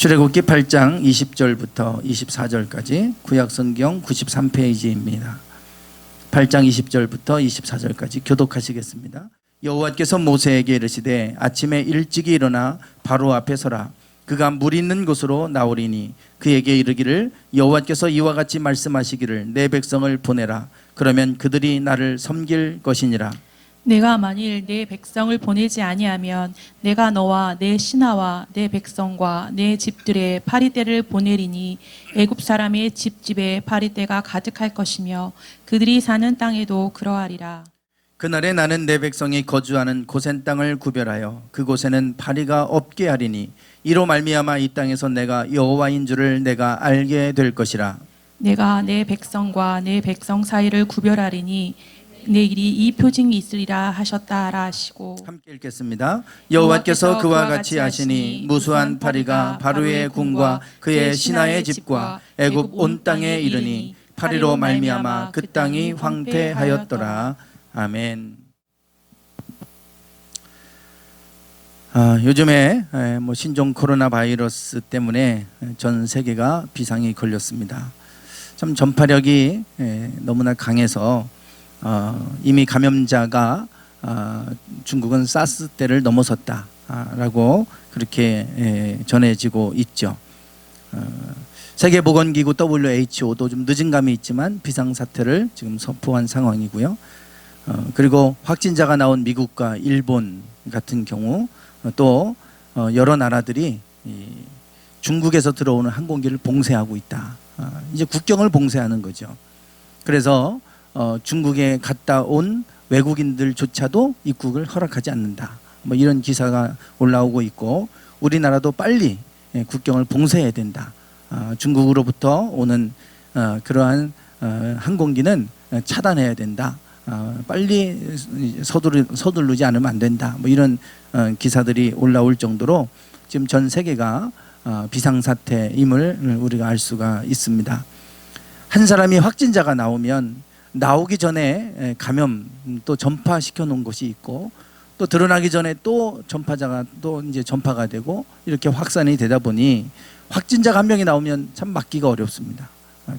출애굽기 8장 20절부터 24절까지 구약성경 93페이지입니다. 8장 20절부터 24절까지 교독하시겠습니다. 여호와께서 모세에게 이르시되 아침에 일찍이 일어나 바로 앞에 서라. 그가 물 있는 곳으로 나오리니 그에게 이르기를 여호와께서 이와 같이 말씀하시기를 내 백성을 보내라. 그러면 그들이 나를 섬길 것이니라. 내가 만일 내 백성을 보내지 아니하면 내가 너와 내 신하와 내 백성과 내 집들의 파리떼를 보내리니 애굽 사람의 집집에 파리떼가 가득할 것이며 그들이 사는 땅에도 그러하리라. 그날에 나는 내 백성이 거주하는 고센 땅을 구별하여 그곳에는 파리가 없게 하리니 이로 말미암아 이 땅에서 내가 여호와인 줄을 내가 알게 될 것이라. 내가 내 백성과 내 백성 사이를 구별하리니 내일이 이 표징이 있으리라 하셨다라 하시고. 함께 읽겠습니다. 여호와께서 그와 같이 하시니 무수한 파리가 바로의 궁과 그의 신하의 집과 애굽 온 땅에 이르니 파리로 말미암아 그 땅이 황폐하였더라. 아멘. 요즘에 신종 코로나 바이러스 때문에 전 세계가 비상이 걸렸습니다. 참 전파력이 너무나 강해서 이미 감염자가 중국은 사스 때를 넘어섰다라고 그렇게 전해지고 있죠. 세계보건기구 WHO도 좀 늦은 감이 있지만 비상사태를 지금 선포한 상황이고요. 그리고 확진자가 나온 미국과 일본 같은 경우 또 여러 나라들이 중국에서 들어오는 항공기를 봉쇄하고 있다. 이제 국경을 봉쇄하는 거죠. 그래서 중국에 갔다 온 외국인들조차도 입국을 허락하지 않는다. 이런 기사가 올라오고 있고 우리나라도 빨리 국경을 봉쇄해야 된다. 중국으로부터 오는 그러한 항공기는 차단해야 된다. 빨리 서두르지 않으면 안 된다. 이런 기사들이 올라올 정도로 지금 전 세계가 비상사태임을 우리가 알 수가 있습니다. 한 사람이 확진자가 나오면 나오기 전에 감염 또 전파시켜 놓은 것이 있고 또 드러나기 전에 또 전파자가 또 이제 전파가 되고 이렇게 확산이 되다 보니 확진자가 한 명이 나오면 참 막기가 어렵습니다.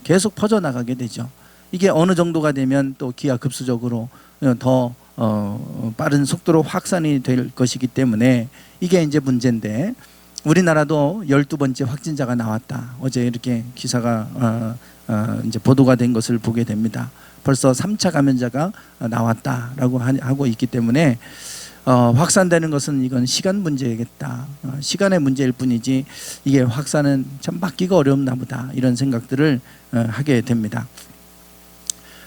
계속 퍼져나가게 되죠. 이게 어느 정도가 되면 또 기하급수적으로 더 빠른 속도로 확산이 될 것이기 때문에 이게 이제 문제인데 우리나라도 12번째 확진자가 나왔다. 어제 이렇게 기사가 이제 보도가 된 것을 보게 됩니다. 벌써 3차 감염자가 나왔다라고 하고 있기 때문에 확산되는 것은 이건 시간 문제겠다. 시간의 문제일 뿐이지 이게 확산은 참 막기가 어렵나 보다. 이런 생각들을 하게 됩니다.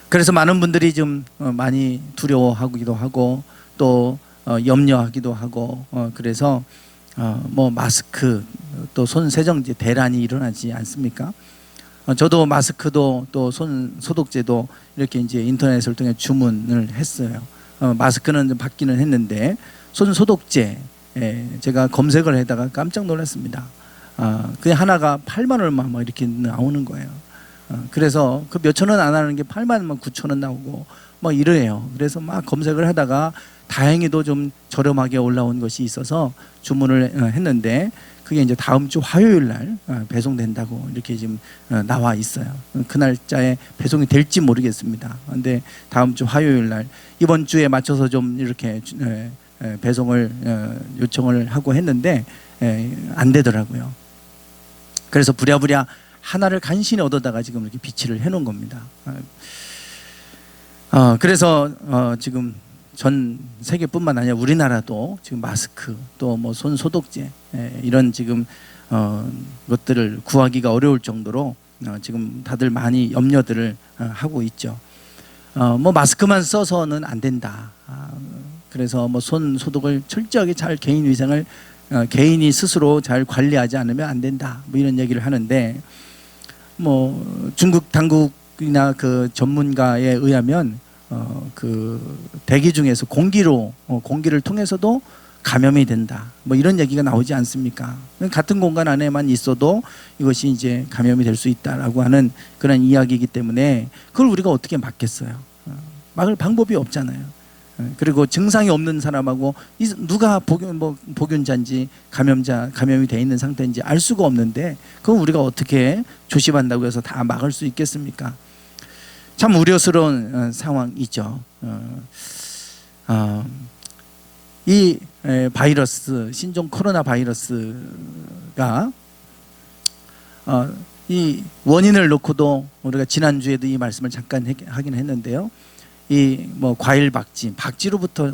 그래서 많은 분들이 좀 많이 두려워하기도 하고 또 염려하기도 하고 그래서 마스크 또 손 세정제 대란이 일어나지 않습니까? 저도 마스크도 또 손 소독제도 이렇게 이제 인터넷을 통해 주문을 했어요. 마스크는 좀 받기는 했는데 손 소독제 제가 검색을 해다가 깜짝 놀랐습니다. 그게 하나가 8만 얼마 이렇게 나오는 거예요. 그래서 그 몇천 원 안 하는 게 8만 9천 원 나오고 이래요. 그래서 막 검색을 하다가 다행히도 좀 저렴하게 올라온 것이 있어서 주문을 했는데 그게 이제 다음 주 화요일 날 배송된다고 이렇게 지금 나와 있어요. 그 날짜에 배송이 될지 모르겠습니다. 근데 다음 주 화요일 날 이번 주에 맞춰서 좀 이렇게 배송을 요청을 하고 했는데 안 되더라고요. 그래서 부랴부랴 하나를 간신히 얻어다가 지금 이렇게 비치를 해놓은 겁니다. 그래서 지금 전 세계뿐만 아니라 우리나라도 지금 마스크 또 손 소독제 이런 지금 것들을 구하기가 어려울 정도로 지금 다들 많이 염려들을 하고 있죠. 마스크만 써서는 안 된다. 그래서 손 소독을 철저하게 잘 개인 위생을 개인이 스스로 잘 관리하지 않으면 안 된다. 이런 얘기를 하는데 중국 당국이나 그 전문가에 의하면 그 대기 중에서 공기를 통해서도 감염이 된다. 이런 얘기가 나오지 않습니까? 같은 공간 안에만 있어도 이것이 이제 감염이 될 수 있다라고 하는 그런 이야기이기 때문에 그걸 우리가 어떻게 막겠어요? 막을 방법이 없잖아요. 그리고 증상이 없는 사람하고 누가 복균자인지 감염이 돼 있는 상태인지 알 수가 없는데 그건 우리가 어떻게 조심한다고 해서 다 막을 수 있겠습니까? 참 우려스러운 상황이죠. 이 바이러스, 신종 코로나 바이러스가 이 원인을 놓고도 우리가 지난주에도 이 말씀을 잠깐 하긴 했는데요. 이 과일 박쥐로부터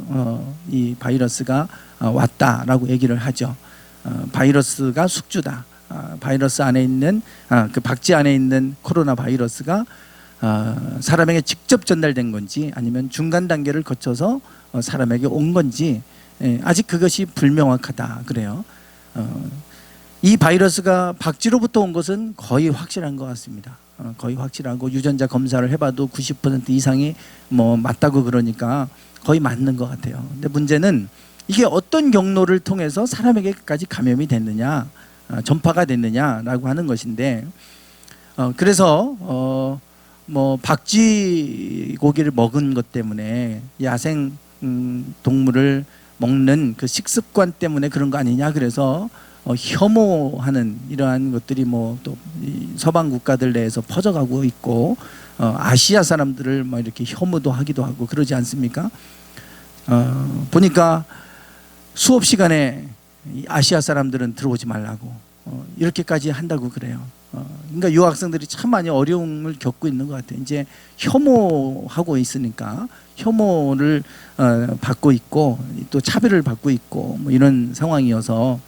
이 바이러스가 왔다라고 얘기를 하죠. 바이러스가宿주다. 바이러스 안에 있는 그 박쥐 안에 있는 코로나 바이러스가 사람에게 직접 전달된 건지 아니면 중간 단계를 거쳐서 사람에게 온 건지 아직 그것이 불명확하다 그래요. 이 바이러스가 박쥐로부터 온 것은 거의 확실한 것 같습니다. 거의 확실하고 유전자 검사를 해봐도 90% 이상이 맞다고 그러니까 거의 맞는 것 같아요. 근데 문제는 이게 어떤 경로를 통해서 사람에게까지 감염이 됐느냐, 전파가 됐느냐라고 하는 것인데, 그래서 박쥐 고기를 먹은 것 때문에 야생 동물을 먹는 그 식습관 때문에 그런 거 아니냐, 그래서 혐오하는 이러한 것들이 또 서방 국가들 내에서 퍼져가고 있고, 아시아 사람들을 이렇게 혐오도 하기도 하고 그러지 않습니까? 보니까 수업 시간에 아시아 사람들은 들어오지 말라고 이렇게까지 한다고 그래요. 그러니까 유학생들이 참 많이 어려움을 겪고 있는 것 같아요. 이제 혐오하고 있으니까 혐오를 받고 있고 또 차별을 받고 있고 이런 상황이어서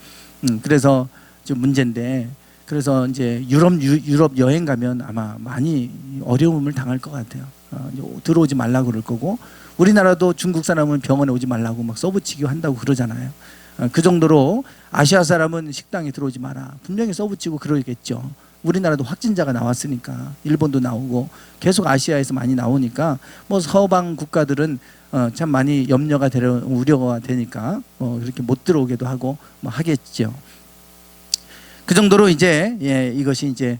그래서 좀 문제인데, 그래서 이제 유럽 여행 가면 아마 많이 어려움을 당할 것 같아요. 들어오지 말라고 그럴 거고, 우리나라도 중국 사람은 병원에 오지 말라고 막 써붙이기도 한다고 그러잖아요. 그 정도로 아시아 사람은 식당에 들어오지 마라 분명히 써붙이고 그러겠죠. 우리나라도 확진자가 나왔으니까, 일본도 나오고 계속 아시아에서 많이 나오니까 서방 국가들은 참 많이 염려가 우려가 되니까 그렇게 못 들어오게도 하고 하겠죠. 그 정도로 이제 이것이 이제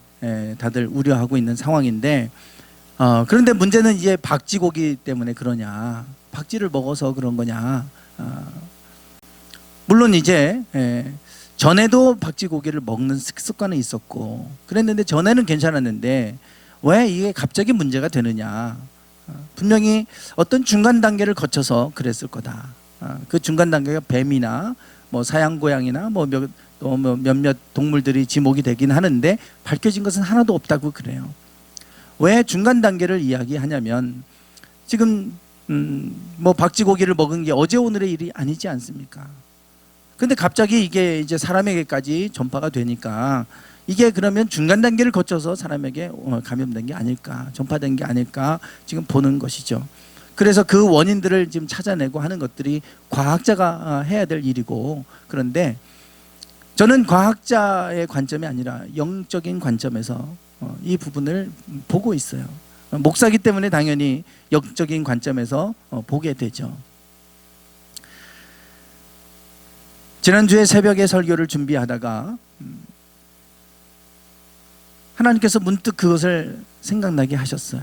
다들 우려하고 있는 상황인데, 그런데 문제는 이제 박쥐고기 때문에 그러냐, 박쥐를 먹어서 그런 거냐. 물론 이제 전에도 박쥐고기를 먹는 습관은 있었고 그랬는데 전에는 괜찮았는데 왜 이게 갑자기 문제가 되느냐. 분명히 어떤 중간 단계를 거쳐서 그랬을 거다. 그 중간 단계가 뱀이나 사양고양이나 몇몇 동물들이 지목이 되긴 하는데 밝혀진 것은 하나도 없다고 그래요. 왜 중간 단계를 이야기하냐면, 지금 박쥐고기를 먹은 게 어제 오늘의 일이 아니지 않습니까? 근데 갑자기 이게 이제 사람에게까지 전파가 되니까 이게 그러면 중간 단계를 거쳐서 사람에게 감염된 게 아닐까, 전파된 게 아닐까 지금 보는 것이죠. 그래서 그 원인들을 지금 찾아내고 하는 것들이 과학자가 해야 될 일이고, 그런데 저는 과학자의 관점이 아니라 영적인 관점에서 이 부분을 보고 있어요. 목사기 때문에 당연히 영적인 관점에서 보게 되죠. 지난주에 새벽에 설교를 준비하다가 하나님께서 문득 그것을 생각나게 하셨어요.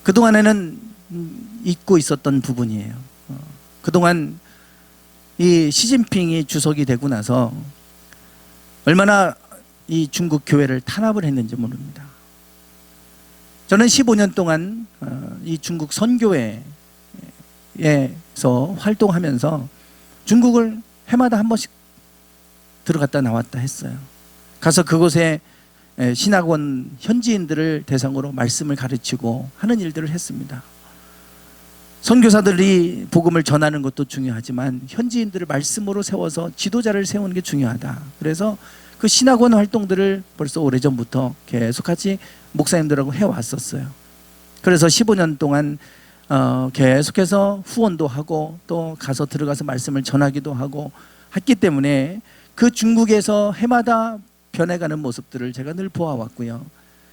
그동안에는 잊고 있었던 부분이에요. 그동안 이 시진핑이 주석이 되고 나서 얼마나 이 중국 교회를 탄압을 했는지 모릅니다. 저는 15년 동안 이 중국 선교회에서 활동하면서 중국을 해마다 한 번씩 들어갔다 나왔다 했어요. 가서 그곳에 신학원 현지인들을 대상으로 말씀을 가르치고 하는 일들을 했습니다. 선교사들이 복음을 전하는 것도 중요하지만 현지인들을 말씀으로 세워서 지도자를 세우는 게 중요하다. 그래서 그 신학원 활동들을 벌써 오래전부터 계속 같이 목사님들하고 해왔었어요. 그래서 15년 동안 계속해서 후원도 하고 또 가서 들어가서 말씀을 전하기도 하고 했기 때문에 그 중국에서 해마다 변해가는 모습들을 제가 늘 보아왔고요.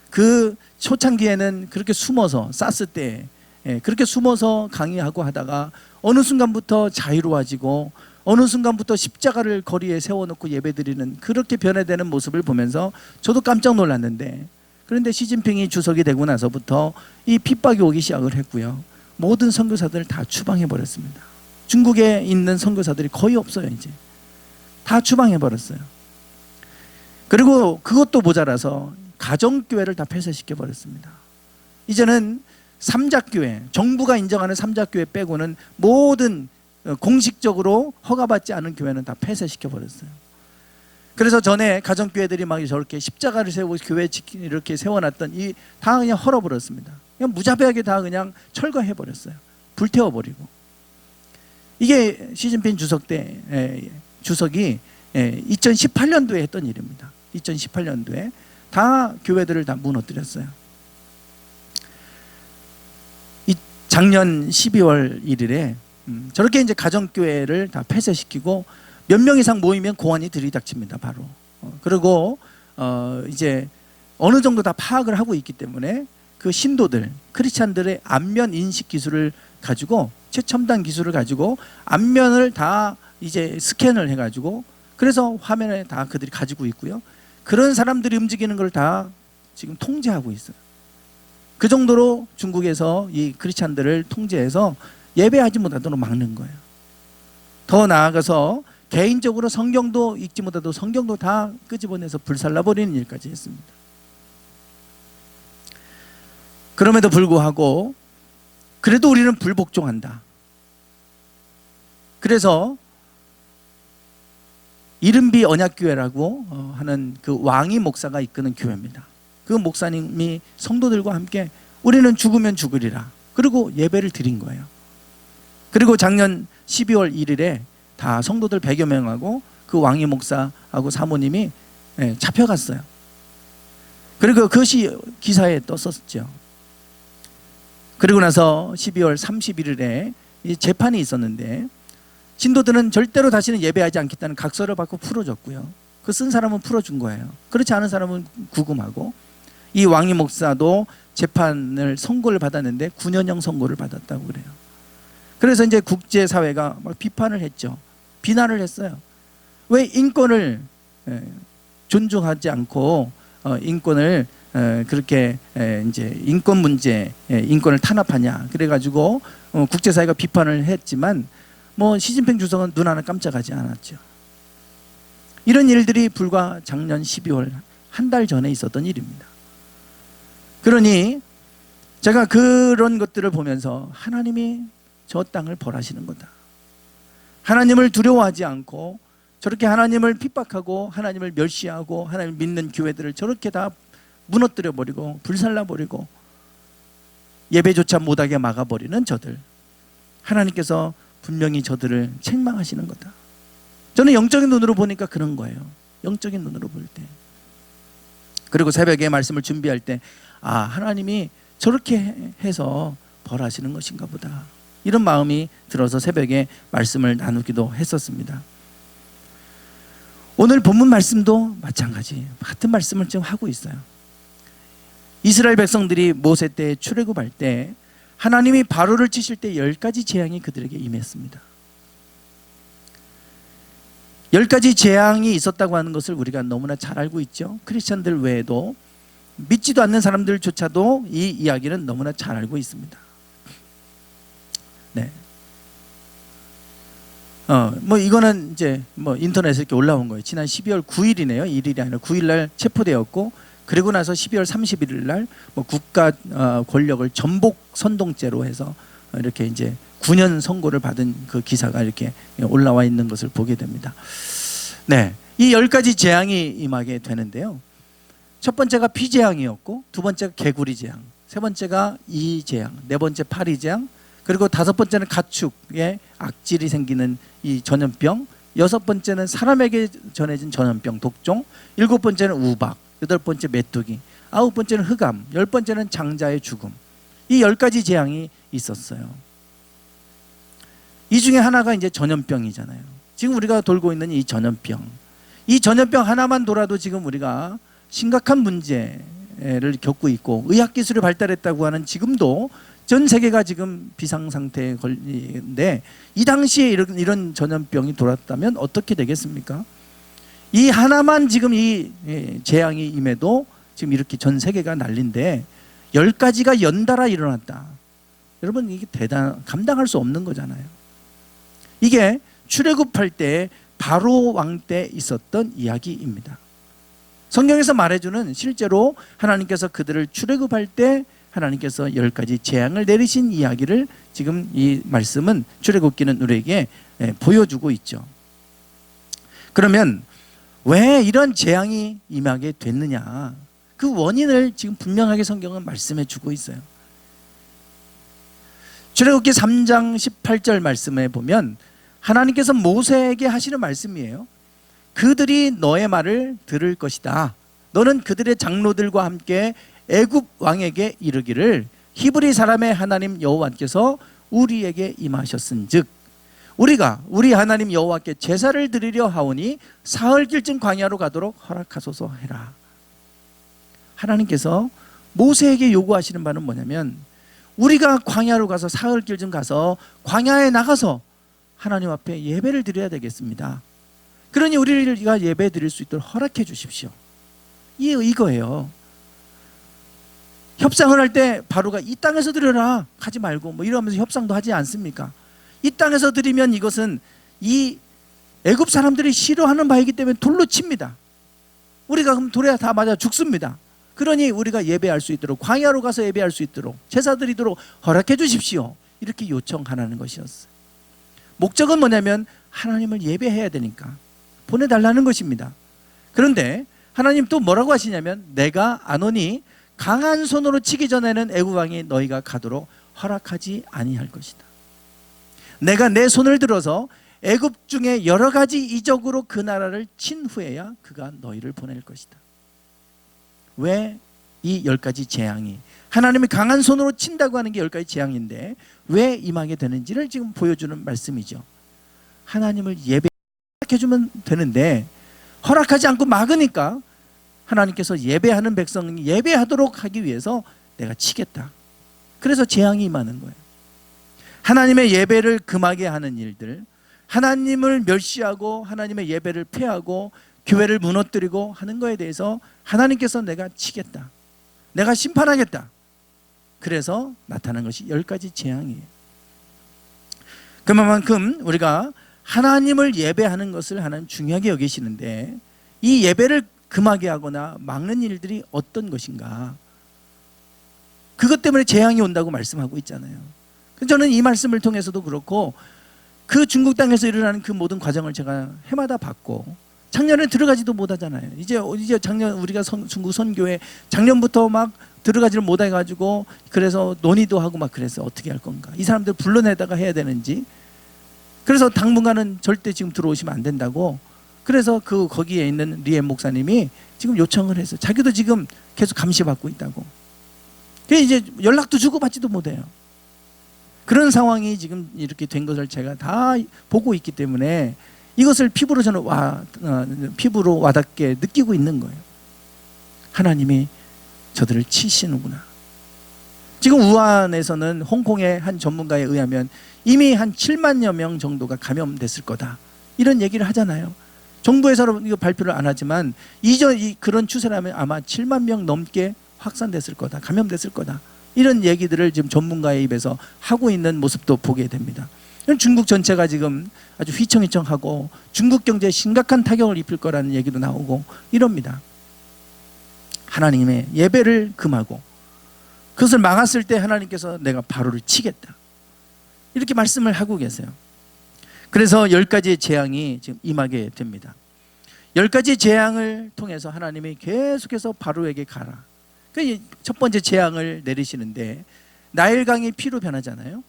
그 초창기에는 그렇게 숨어서 사스 때 그렇게 숨어서 강의하고 하다가 어느 순간부터 자유로워지고 어느 순간부터 십자가를 거리에 세워놓고 예배드리는 그렇게 변해되는 모습을 보면서 저도 깜짝 놀랐는데, 그런데 시진핑이 주석이 되고 나서부터 이 핍박이 오기 시작을 했고요. 모든 선교사들을 다 추방해 버렸습니다. 중국에 있는 선교사들이 거의 없어요. 이제 다 추방해 버렸어요. 그리고 그것도 모자라서 가정교회를 다 폐쇄시켜 버렸습니다. 이제는 삼자교회, 정부가 인정하는 삼자교회 빼고는 모든 공식적으로 허가받지 않은 교회는 다 폐쇄시켜 버렸어요. 그래서 전에 가정교회들이 막 저렇게 십자가를 세우고 교회 이렇게 세워놨던 이 다 그냥 헐어버렸습니다. 그냥 무자비하게 다 그냥 철거해 버렸어요. 불태워버리고. 이게 시진핑 주석이 2018년도에 했던 일입니다. 2018년도에 다 교회들을 다 무너뜨렸어요. 작년 12월 1일에 저렇게 이제 가정교회를 다 폐쇄시키고 몇 명 이상 모이면 공안이 들이닥칩니다. 바로. 그리고 이제 어느 정도 다 파악을 하고 있기 때문에 그 신도들, 크리스찬들의 안면 인식 기술을 가지고, 최첨단 기술을 가지고 안면을 다 이제 스캔을 해가지고, 그래서 화면에 다 그들이 가지고 있고요. 그런 사람들이 움직이는 걸 다 지금 통제하고 있어요. 그 정도로 중국에서 이 크리스찬들을 통제해서 예배하지 못하도록 막는 거예요. 더 나아가서 개인적으로 성경도 읽지 못하도 성경도 다 끄집어내서 불살라버리는 일까지 했습니다. 그럼에도 불구하고 그래도 우리는 불복종한다. 그래서 이른비 언약교회라고 하는 그 왕이 목사가 이끄는 교회입니다. 그 목사님이 성도들과 함께 우리는 죽으면 죽으리라. 그리고 예배를 드린 거예요. 그리고 작년 12월 1일에 다 성도들 100여 명하고 그 왕이 목사하고 사모님이 잡혀갔어요. 그리고 그것이 기사에 떴었죠. 그리고 나서 12월 31일에 재판이 있었는데 신도들은 절대로 다시는 예배하지 않겠다는 각서를 받고 풀어줬고요. 그 쓴 사람은 풀어준 거예요. 그렇지 않은 사람은 구금하고, 이 왕이 목사도 재판을 선고를 받았는데 9년형 선고를 받았다고 그래요. 그래서 이제 국제사회가 막 비판을 했죠. 비난을 했어요. 왜 인권을 존중하지 않고 인권을 그렇게 이제 인권 문제, 인권을 탄압하냐. 그래가지고 국제사회가 비판을 했지만 뭐 시진핑 주석은 눈 하나 깜짝하지 않았죠. 이런 일들이 불과 작년 12월 한 달 전에 있었던 일입니다. 그러니 제가 그런 것들을 보면서 하나님이 저 땅을 벌하시는 거다. 하나님을 두려워하지 않고 저렇게 하나님을 핍박하고 하나님을 멸시하고 하나님을 믿는 교회들을 저렇게 다 무너뜨려 버리고 불살라 버리고 예배조차 못하게 막아버리는 저들, 하나님께서 분명히 저들을 책망하시는 거다. 저는 영적인 눈으로 보니까 그런 거예요. 영적인 눈으로 볼 때. 그리고 새벽에 말씀을 준비할 때 하나님이 저렇게 해서 벌하시는 것인가 보다, 이런 마음이 들어서 새벽에 말씀을 나누기도 했었습니다. 오늘 본문 말씀도 마찬가지 같은 말씀을 지금 하고 있어요. 이스라엘 백성들이 모세 때 출애굽할 때 하나님이 바로를 치실 때 10가지 재앙이 그들에게 임했습니다. 10가지 재앙이 있었다고 하는 것을 우리가 너무나 잘 알고 있죠. 크리스천들 외에도 믿지도 않는 사람들조차도 이 이야기는 너무나 잘 알고 있습니다. 네. 뭐 이거는 이제 뭐 인터넷에 이렇게 올라온 거예요. 지난 12월 9일이네요. 1일이 아니라 9일 날 체포되었고, 그리고 나서 12월 31일 날 뭐 국가 권력을 전복 선동죄로 해서 이렇게 이제 9년 선고를 받은 그 기사가 이렇게 올라와 있는 것을 보게 됩니다. 네, 이 10가지 재앙이 임하게 되는데요. 첫 번째가 피재앙이었고, 두 번째가 개구리 재앙, 세 번째가 이재앙, 네 번째 파리재앙, 그리고 다섯 번째는 가축에 악질이 생기는 이 전염병, 여섯 번째는 사람에게 전해진 전염병 독종, 일곱 번째는 우박, 여덟 번째 메뚜기, 아홉 번째는 흑암, 열 번째는 장자의 죽음. 이 10가지 재앙이 있었어요. 이 중에 하나가 이제 전염병이잖아요. 지금 우리가 돌고 있는 이 전염병, 이 전염병 하나만 돌아도 지금 우리가 심각한 문제를 겪고 있고, 의학기술이 발달했다고 하는 지금도 전 세계가 지금 비상상태에 걸리는데, 이 당시에 이런 전염병이 돌았다면 어떻게 되겠습니까? 이 하나만 지금 이 재앙이 임해도 지금 이렇게 전 세계가 난린데 10가지가 연달아 일어났다. 여러분 이게 감당할 수 없는 거잖아요. 이게 출애굽할 때 바로 왕 때 있었던 이야기입니다. 성경에서 말해주는 실제로 하나님께서 그들을 출애굽할 때 하나님께서 10가지 재앙을 내리신 이야기를 지금 이 말씀은 출애굽기는 우리에게 보여주고 있죠. 그러면 왜 이런 재앙이 임하게 됐느냐? 그 원인을 지금 분명하게 성경은 말씀해 주고 있어요. 출애굽기 3장 18절 말씀에 보면 하나님께서 모세에게 하시는 말씀이에요. 그들이 너의 말을 들을 것이다. 너는 그들의 장로들과 함께 애굽 왕에게 이르기를 히브리 사람의 하나님 여호와께서 우리에게 임하셨은즉 우리가 우리 하나님 여호와께 제사를 드리려 하오니 사흘길쯤 광야로 가도록 허락하소서 해라. 하나님께서 모세에게 요구하시는 바는 뭐냐면 우리가 광야로 가서 사흘길쯤 가서 광야에 나가서 하나님 앞에 예배를 드려야 되겠습니다. 그러니 우리가 예배 드릴 수 있도록 허락해 주십시오. 이거예요. 협상을 할 때 바로가 이 땅에서 드려라 하지 말고 뭐 이러면서 협상도 하지 않습니까? 이 땅에서 드리면 이것은 이 애굽 사람들이 싫어하는 바이기 때문에 돌로 칩니다. 우리가 그럼 돌에 다 맞아 죽습니다. 그러니 우리가 예배할 수 있도록 광야로 가서 예배할 수 있도록 제사 드리도록 허락해 주십시오. 이렇게 요청하라는 것이었어요. 목적은 뭐냐면 하나님을 예배해야 되니까 보내달라는 것입니다. 그런데 하나님 또 뭐라고 하시냐면 내가 안 오니 강한 손으로 치기 전에는 애굽 왕이 너희가 가도록 허락하지 아니할 것이다. 내가 내 손을 들어서 애굽 중에 여러 가지 이적으로 그 나라를 친 후에야 그가 너희를 보낼 것이다. 왜 이 10가지 재앙이 하나님이 강한 손으로 친다고 하는 게 10가지 재앙인데 왜 임하게 되는지를 지금 보여주는 말씀이죠. 하나님을 예배해주면 되는데 허락하지 않고 막으니까 하나님께서 예배하는 백성이 예배하도록 하기 위해서 내가 치겠다. 그래서 재앙이 임하는 거예요. 하나님의 예배를 금하게 하는 일들, 하나님을 멸시하고 하나님의 예배를 폐하고 교회를 무너뜨리고 하는 거에 대해서 하나님께서 내가 치겠다. 내가 심판하겠다. 그래서 나타난 것이 10가지 재앙이에요. 그만큼 우리가 하나님을 예배하는 것을 하나님 중요하게 여기시는데 이 예배를 금하게 하거나 막는 일들이 어떤 것인가? 그것 때문에 재앙이 온다고 말씀하고 있잖아요. 저는 이 말씀을 통해서도 그렇고 그 중국 땅에서 일어나는 그 모든 과정을 제가 해마다 봤고 작년에 들어가지도 못하잖아요. 이제 작년 우리가 중국 선교회 작년부터 막 들어가지를 못해가지고 그래서 논의도 하고 막 그래서 어떻게 할 건가? 이 사람들 불러내다가 해야 되는지. 그래서 당분간은 절대 지금 들어오시면 안 된다고. 그래서 거기에 있는 리엠 목사님이 지금 요청을 해서 자기도 지금 계속 감시받고 있다고. 그래서 이제 연락도 주고받지도 못해요. 그런 상황이 지금 이렇게 된 것을 제가 다 보고 있기 때문에 이것을 피부로 저는 피부로 와닿게 느끼고 있는 거예요. 하나님이 저들을 치시는구나. 지금 우한에서는 홍콩의 한 전문가에 의하면 이미 한 7만여 명 정도가 감염됐을 거다. 이런 얘기를 하잖아요. 정부에서 이거 발표를 안 하지만 그런 추세라면 아마 7만 명 넘게 확산됐을 거다. 감염됐을 거다. 이런 얘기들을 지금 전문가의 입에서 하고 있는 모습도 보게 됩니다. 중국 전체가 지금 아주 휘청휘청하고 중국 경제에 심각한 타격을 입힐 거라는 얘기도 나오고 이럽니다. 하나님의 예배를 금하고 그것을 막았을 때 하나님께서 내가 바로를 치겠다. 이렇게 말씀을 하고 계세요. 그래서 10가지의 재앙이 지금 임하게 됩니다. 10가지 재앙을 통해서 하나님이 계속해서 바로에게 가라. 첫 번째 재앙을 내리시는데 나일강이 피로 변하잖아요.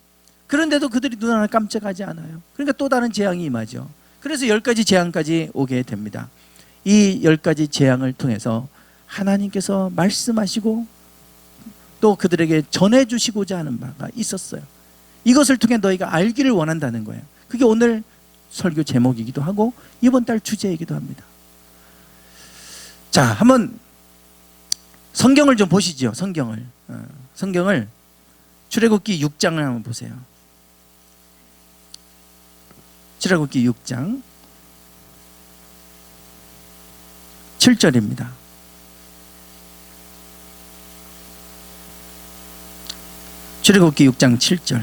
그런데도 그들이 눈 하나 깜짝하지 않아요. 그러니까 또 다른 재앙이 임하죠. 그래서 10가지 재앙까지 오게 됩니다. 이 10가지 재앙을 통해서 하나님께서 말씀하시고 또 그들에게 전해주시고자 하는 바가 있었어요. 이것을 통해 너희가 알기를 원한다는 거예요. 그게 오늘 설교 제목이기도 하고 이번 달 주제이기도 합니다. 자, 한번 성경을 좀 보시죠. 성경을 출애굽기 6장을 한번 보세요. 출애굽기 6장 7절입니다. 출애굽기 6장 7절.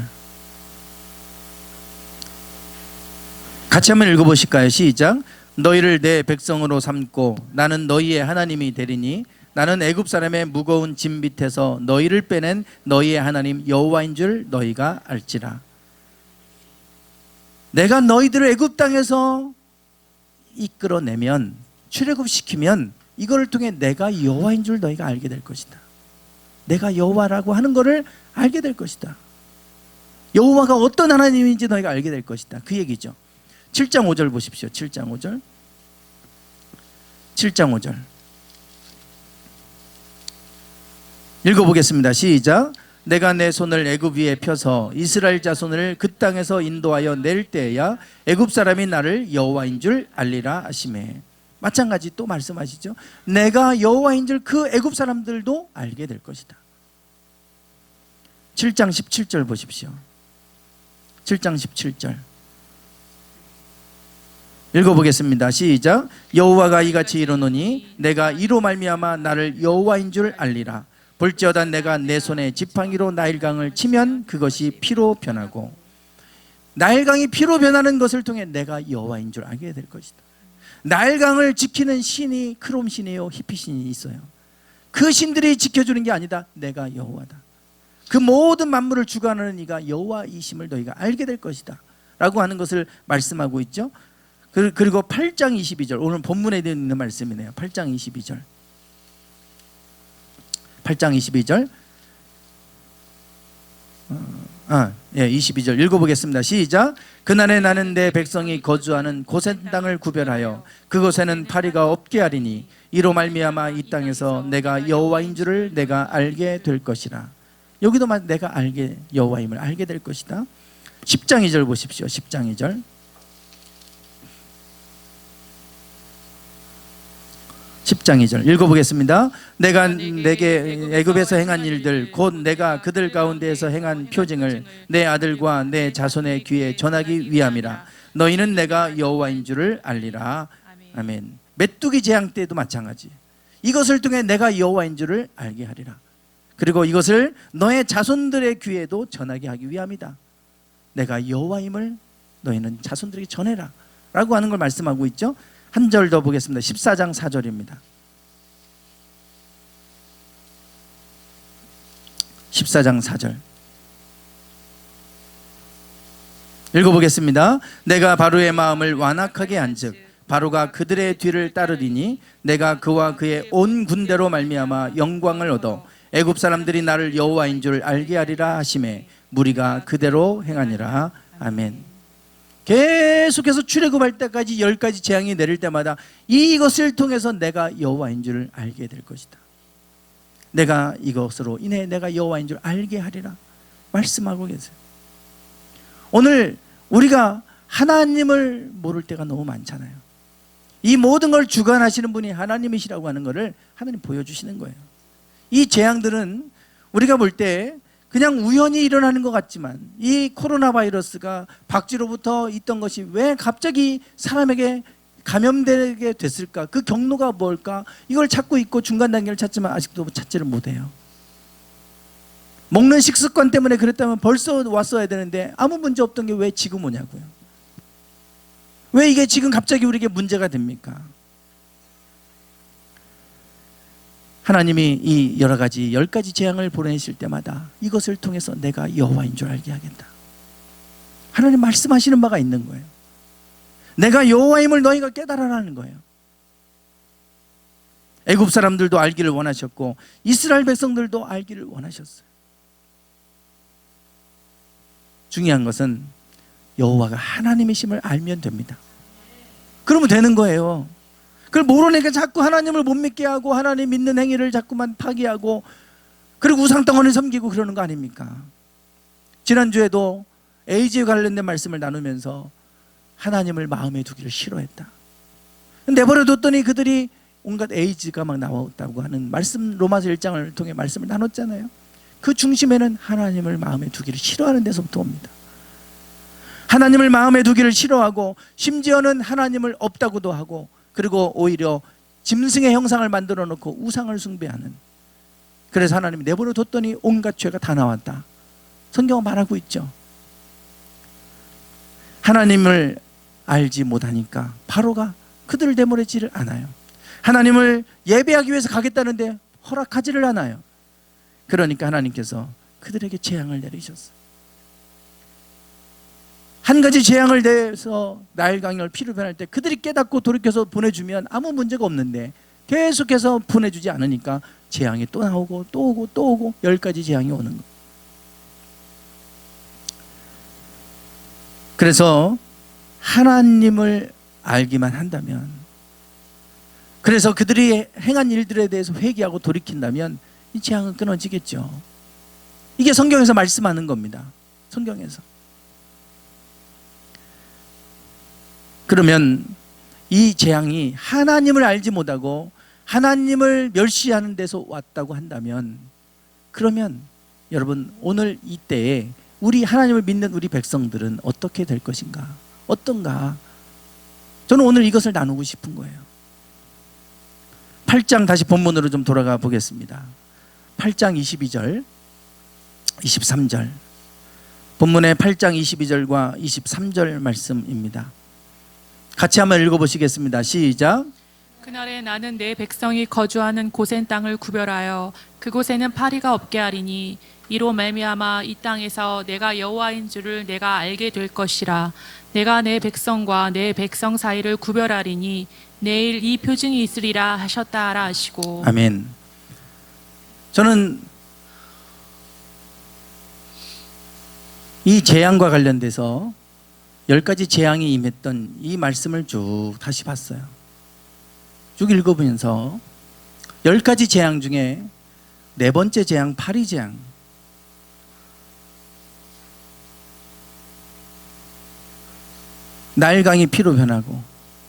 같이 한번 읽어보실까요? 시작. 너희를 내 백성으로 삼고 나는 너희의 하나님이 되리니 나는 애굽 사람의 무거운 짐 밑에서 너희를 빼낸 너희의 하나님 여호와인 줄 너희가 알지라. 내가 너희들을 애굽 땅에서 이끌어내면, 출애굽시키면 이거를 통해 내가 여호와인 줄 너희가 알게 될 것이다. 내가 여호와라고 하는 것을 알게 될 것이다. 여호와가 어떤 하나님인지 너희가 알게 될 것이다. 그 얘기죠. 7장 5절 보십시오. 7장 5절. 7장 5절. 읽어보겠습니다. 시작. 내가 내 손을 애굽 위에 펴서 이스라엘 자손을 그 땅에서 인도하여 낼 때야 애굽 사람이 나를 여호와인 줄 알리라 하시매. 마찬가지 또 말씀하시죠. 내가 여호와인 줄 그 애굽 사람들도 알게 될 것이다. 7장 17절 보십시오. 7장 17절 읽어보겠습니다. 시작. 여호와가 이같이 이르노니 내가 이로 말미암아 나를 여호와인 줄 알리라. 볼지어다 내가 내 손에 지팡이로 나일강을 치면 그것이 피로 변하고. 나일강이 피로 변하는 것을 통해 내가 여호와인 줄 알게 될 것이다. 나일강을 지키는 신이 크롬 신이요 히피 신이 있어요. 그 신들이 지켜주는 게 아니다. 내가 여호와다. 그 모든 만물을 주관하는 이가 여호와이심을 너희가 알게 될 것이다 라고 하는 것을 말씀하고 있죠. 그리고 8장 22절, 오늘 본문에 있는 말씀이네요. 8장 22절. 8장 22절. 22절 읽어보겠습니다. 시작. 그날에 나는 내 백성이 거주하는 고센 땅을 구별하여 그곳에는 파리가 없게 하리니 이로 말미암아 이 땅에서 내가 여호와인 줄을 내가 알게 될 것이라. 여기도 내가 알게 여호와임을 알게 될 것이다. 10장 2절 보십시오. 10장 2절. 10장 2절 읽어보겠습니다. 내가 내게 애굽에서 행한 일들 곧 내가 그들 가운데에서 행한 표징을 내 아들과 내 자손의 귀에 전하기 위함이라. 너희는 내가 여호와인 줄을 알리라. 아멘. 메뚜기 재앙 때도 마찬가지. 이것을 통해 내가 여호와인 줄을 알게 하리라. 그리고 이것을 너의 자손들의 귀에도 전하게 하기 위함이다. 내가 여호와임을 너희는 자손들에게 전해라 라고 하는 걸 말씀하고 있죠. 한 절 더 보겠습니다. 14장 4절입니다. 14장 4절 읽어보겠습니다. 내가 바로의 마음을 완악하게 한즉 바로가 그들의 뒤를 따르리니 내가 그와 그의 온 군대로 말미암아 영광을 얻어 애굽 사람들이 나를 여호와인 줄 알게 하리라 하시매 무리가 그대로 행하니라. 아멘. 계속해서 출애굽할 때까지 10가지 재앙이 내릴 때마다 이것을 통해서 내가 여호와인 줄 알게 될 것이다. 내가 이것으로 인해 내가 여호와인 줄 알게 하리라 말씀하고 계세요. 오늘 우리가 하나님을 모를 때가 너무 많잖아요. 이 모든 걸 주관하시는 분이 하나님이시라고 하는 것을 하나님 보여주시는 거예요. 이 재앙들은 우리가 볼 때 그냥 우연히 일어나는 것 같지만 이 코로나 바이러스가 박쥐로부터 있던 것이 왜 갑자기 사람에게 감염되게 됐을까? 그 경로가 뭘까? 이걸 찾고 있고 중간 단계를 찾지만 아직도 찾지를 못해요. 먹는 식습관 때문에 그랬다면 벌써 왔어야 되는데 아무 문제 없던 게 왜 지금 오냐고요. 왜 이게 지금 갑자기 우리에게 문제가 됩니까? 하나님이 이 여러 가지 10가지 재앙을 보내실 때마다 이것을 통해서 내가 여호와인 줄 알게 하겠다. 하나님 말씀하시는 바가 있는 거예요. 내가 여호와임을 너희가 깨달으라는 거예요. 애굽 사람들도 알기를 원하셨고 이스라엘 백성들도 알기를 원하셨어요. 중요한 것은 여호와가 하나님이심을 알면 됩니다. 그러면 되는 거예요. 그걸 모르니까 자꾸 하나님을 못 믿게 하고 하나님 믿는 행위를 자꾸만 파기하고 그리고 우상덩어리를 섬기고 그러는 거 아닙니까? 지난주에도 에이즈에 관련된 말씀을 나누면서 하나님을 마음에 두기를 싫어했다. 내버려뒀더니 그들이 온갖 에이즈가 막 나왔다고 하는 말씀, 로마서 1장을 통해 말씀을 나눴잖아요. 그 중심에는 하나님을 마음에 두기를 싫어하는 데서부터 옵니다. 하나님을 마음에 두기를 싫어하고 심지어는 하나님을 없다고도 하고 그리고 오히려 짐승의 형상을 만들어 놓고 우상을 숭배하는, 그래서 하나님이 내버려뒀더니 온갖 죄가 다 나왔다. 성경은 말하고 있죠. 하나님을 알지 못하니까 바로가 그들을 내모내지를 않아요. 하나님을 예배하기 위해서 가겠다는데 허락하지를 않아요. 그러니까 하나님께서 그들에게 재앙을 내리셨어요. 한 가지 재앙을 내서 나일강을 피로 변할 때 그들이 깨닫고 돌이켜서 보내주면 아무 문제가 없는데 계속해서 보내주지 않으니까 재앙이 또 나오고 또 오고 또 오고 10가지 재앙이 오는 거예요. 그래서 하나님을 알기만 한다면, 그래서 그들이 행한 일들에 대해서 회개하고 돌이킨다면 이 재앙은 끊어지겠죠. 이게 성경에서 말씀하는 겁니다. 성경에서. 그러면 이 재앙이 하나님을 알지 못하고 하나님을 멸시하는 데서 왔다고 한다면, 그러면 여러분 오늘 이때에 우리 하나님을 믿는 우리 백성들은 어떻게 될 것인가? 어떤가? 저는 오늘 이것을 나누고 싶은 거예요. 8장 다시 본문으로 좀 돌아가 보겠습니다. 8장 22절, 23절. 본문의 8장 22절과 23절 말씀입니다. 같이 한번 읽어보시겠습니다. 시작. 그날에 나는 내 백성이 거주하는 고센 땅을 구별하여 그곳에는 파리가 없게 하리니 이로 말미암아 이 땅에서 내가 여호와인 줄을 내가 알게 될 것이라. 내가 내 백성과 내 백성 사이를 구별하리니 내일 이 표징이 있으리라 하셨다 하라 하시고. 아멘. 저는 이 재앙과 관련돼서 10가지 재앙이 임했던 이 말씀을 쭉 다시 봤어요. 쭉 읽어보면서 10가지 재앙 중에 4번째 재앙, 파리 재앙. 나일강이 피로 변하고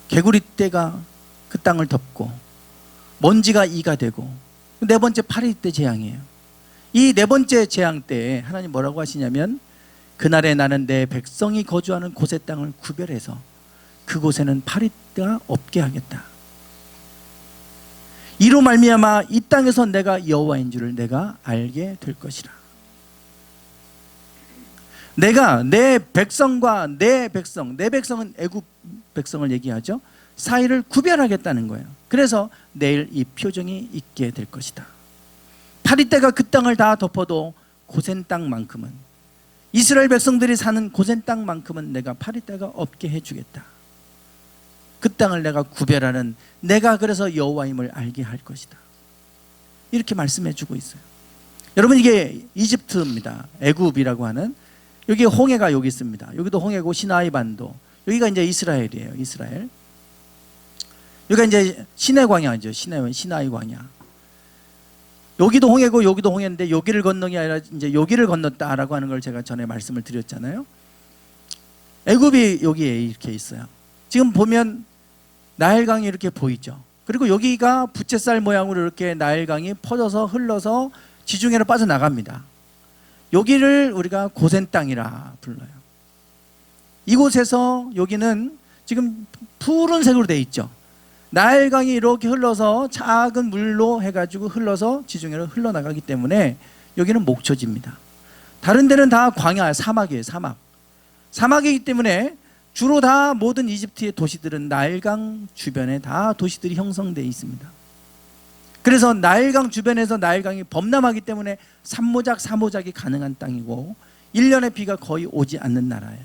개구리떼가 그 땅을 덮고 먼지가 이가 되고 4번째 파리떼 재앙이에요. 이 4번째 재앙 때 하나님 뭐라고 하시냐면, 그날에 나는 내 백성이 거주하는 곳의 땅을 구별해서 그곳에는 파리떼가 없게 하겠다. 이로 말미암아 이 땅에서 내가 여호와인 줄을 내가 알게 될 것이라. 내가 내 백성과 내 백성은 애굽 백성을 얘기하죠. 사이를 구별하겠다는 거예요. 그래서 내일 이 표정이 있게 될 것이다. 파리떼가 그 땅을 다 덮어도 고센 땅만큼은, 이스라엘 백성들이 사는 고센 땅만큼은 내가 파리떼가 없게 해주겠다. 그 땅을 내가 구별하는, 내가 그래서 여호와임을 알게 할 것이다. 이렇게 말씀해 주고 있어요. 여러분, 이게 이집트입니다. 애굽이라고 하는. 여기 홍해가 여기 있습니다. 여기도 홍해고 시나이 반도, 여기가 이제 이스라엘이에요. 이스라엘. 여기가 이제 시내 광야죠. 시나이 광야. 여기도 홍해고 여기도 홍해인데 여기를 건너는 게 아니라 이제 여기를 건넜다라고 하는 걸 제가 전에 말씀을 드렸잖아요. 애굽이 여기에 이렇게 있어요. 지금 보면 나일강이 이렇게 보이죠. 그리고 여기가 부채살 모양으로 이렇게 나일강이 퍼져서 흘러서 지중해로 빠져나갑니다. 여기를 우리가 고센 땅이라 불러요. 이곳에서 여기는 지금 푸른색으로 되어 있죠. 나일강이 이렇게 흘러서 작은 물로 해가지고 흘러서 지중해로 흘러나가기 때문에 여기는 목초지입니다. 다른 데는 다 광야, 사막이에요. 사막이기 때문에 주로 다 모든 이집트의 도시들은 나일강 주변에 다 도시들이 형성되어 있습니다. 그래서 나일강 주변에서 나일강이 범람하기 때문에 사모작이 가능한 땅이고 1년에 비가 거의 오지 않는 나라예요.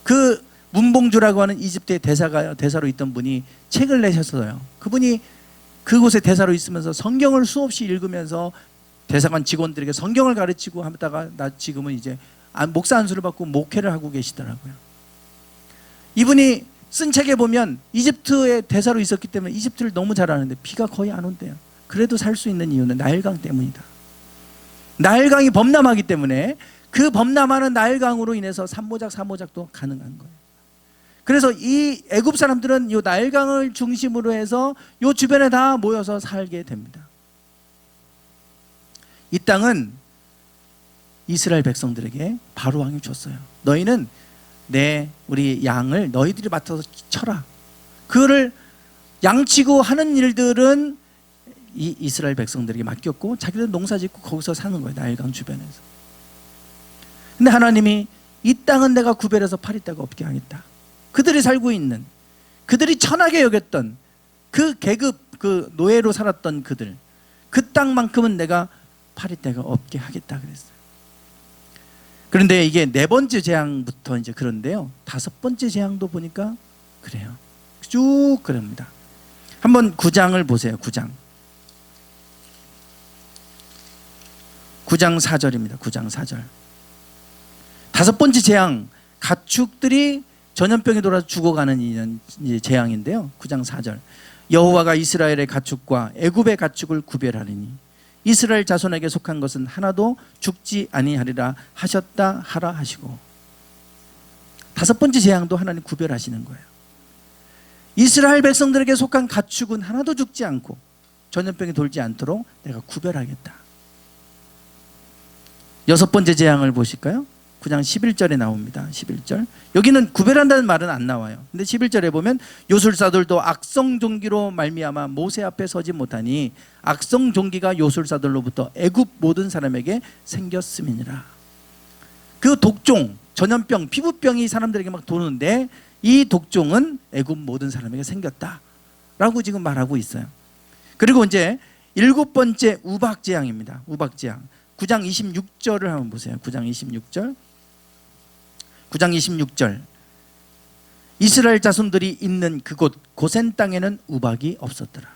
그 문봉주라고 하는 이집트의 대사로 있던 분이 책을 내셨어요. 그분이 그곳에 대사로 있으면서 성경을 수없이 읽으면서 대사관 직원들에게 성경을 가르치고 하다가 지금은 이제 목사 안수를 받고 목회를 하고 계시더라고요. 이분이 쓴 책에 보면 이집트의 대사로 있었기 때문에 이집트를 너무 잘 아는데 비가 거의 안 온대요. 그래도 살 수 있는 이유는 나일강 때문이다. 나일강이 범람하기 때문에 그 범람하는 나일강으로 인해서 사모작도 가능한 거예요. 그래서 이 애굽 사람들은 이 나일강을 중심으로 해서 이 주변에 다 모여서 살게 됩니다. 이 땅은 이스라엘 백성들에게 바로 왕이 줬어요. 너희는 우리 양을 너희들이 맡아서 쳐라. 그거를 양치고 하는 일들은 이 이스라엘 백성들에게 맡겼고 자기들 농사 짓고 거기서 사는 거예요. 나일강 주변에서. 근데 하나님이 이 땅은 내가 구별해서 파리떼가 없게 하겠다. 그들이 살고 있는, 그들이 천하게 여겼던 그 계급, 그 노예로 살았던 그들, 그 땅만큼은 내가 파리떼가 없게 하겠다 그랬어요. 그런데 이게 네 번째 재앙부터 이제 그런데요, 다섯 번째 재앙도 보니까 그래요. 쭉 그럽니다. 한번 9장을 보세요. 9장 4절입니다. 9장 4절. 다섯 번째 재앙, 가축들이 전염병에 돌아서 죽어가는 이제 재앙인데요. 9장 4절. 여호와가 이스라엘의 가축과 애굽의 가축을 구별하리니 이스라엘 자손에게 속한 것은 하나도 죽지 아니하리라 하셨다 하라 하시고. 다섯 번째 재앙도 하나님 구별하시는 거예요. 이스라엘 백성들에게 속한 가축은 하나도 죽지 않고 전염병이 돌지 않도록 내가 구별하겠다. 여섯 번째 재앙을 보실까요? 9장 11절에 나옵니다. 11절. 여기는 구별한다는 말은 안 나와요. 근데 11절에 보면 요술사들도 악성종기로 말미암아 모세 앞에 서지 못하니 악성종기가 요술사들로부터 애굽 모든 사람에게 생겼음이니라. 그 독종, 전염병, 피부병이 사람들에게 막 도는데 이 독종은 애굽 모든 사람에게 생겼다라고 지금 말하고 있어요. 그리고 이제 일곱 번째 우박재앙입니다. 우박재앙. 9장 26절을 한번 보세요. 9장 26절. 9장 26절. 이스라엘 자손들이 있는 그곳 고센 땅에는 우박이 없었더라.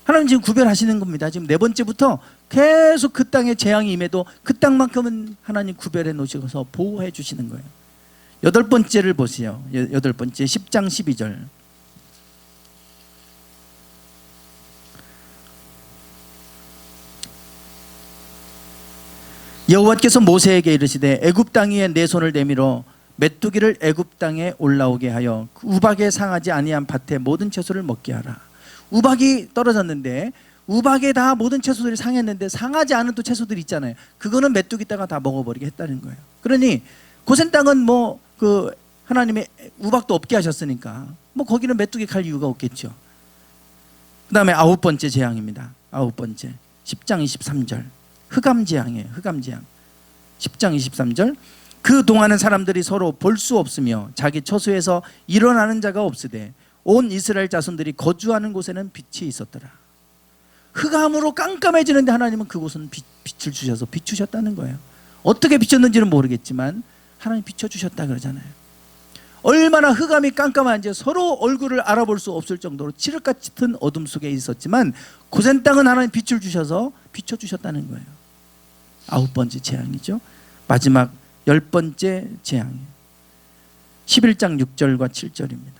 하나님 지금 구별하시는 겁니다. 지금 네 번째부터 계속 그 땅에 재앙이 임해도 그 땅만큼은 하나님 구별해 놓으셔서 보호해 주시는 거예요. 여덟 번째를 보세요. 여덟 번째 10장 12절. 여호와께서 모세에게 이르시되 애굽 땅 위에 내 손을 내밀어 메뚜기를 애굽 땅에 올라오게 하여 우박에 상하지 아니한 밭의 모든 채소를 먹게 하라. 우박이 떨어졌는데 우박에 다 모든 채소들이 상했는데 상하지 않은 또 채소들이 있잖아요. 그거는 메뚜기 떼가 다 먹어버리게 했다는 거예요. 그러니 고센 땅은 뭐 그 하나님의 우박도 없게 하셨으니까 뭐 거기는 메뚜기 갈 이유가 없겠죠. 그 다음에 아홉 번째 재앙입니다. 아홉 번째 10장 23절. 흑암재앙이에요. 흑암재앙. 10장 23절. 그 동안은 사람들이 서로 볼 수 없으며 자기 처소에서 일어나는 자가 없으되 온 이스라엘 자손들이 거주하는 곳에는 빛이 있었더라. 흑암으로 깜깜해지는데 하나님은 그곳은 빛을 주셔서 비추셨다는 거예요. 어떻게 비췄는지는 모르겠지만 하나님 비춰주셨다 그러잖아요. 얼마나 흑암이 깜깜한지 서로 얼굴을 알아볼 수 없을 정도로 칠흑 같은 어둠 속에 있었지만 고센 땅은 하나님 빛을 주셔서 비춰주셨다는 거예요. 아홉 번째 재앙이죠. 마지막 열 번째 재앙이에요. 11장 6절과 7절입니다.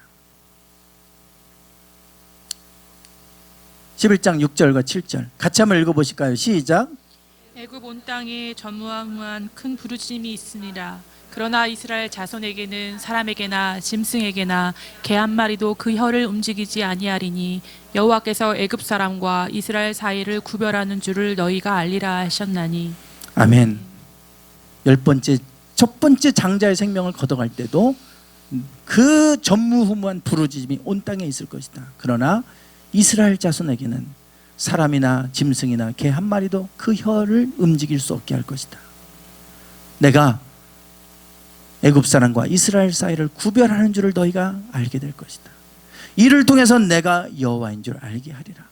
11장 6절과 7절 같이 한번 읽어보실까요? 시작. 애굽 온 땅에 전무후무한 큰 부르짖음이 있으니라. 그러나 이스라엘 자손에게는 사람에게나 짐승에게나 개 한 마리도 그 혀를 움직이지 아니하리니 여호와께서 애굽 사람과 이스라엘 사이를 구별하는 줄을 너희가 알리라 하셨나니. 아멘. 열 번째, 첫 번째 장자의 생명을 걷어갈 때도 그 전무후무한 부르짖음이 온 땅에 있을 것이다. 그러나 이스라엘 자손에게는 사람이나 짐승이나 개 한 마리도 그 혀를 움직일 수 없게 할 것이다. 내가 애굽 사람과 이스라엘 사이를 구별하는 줄을 너희가 알게 될 것이다. 이를 통해서 내가 여호와인 줄 알게 하리라.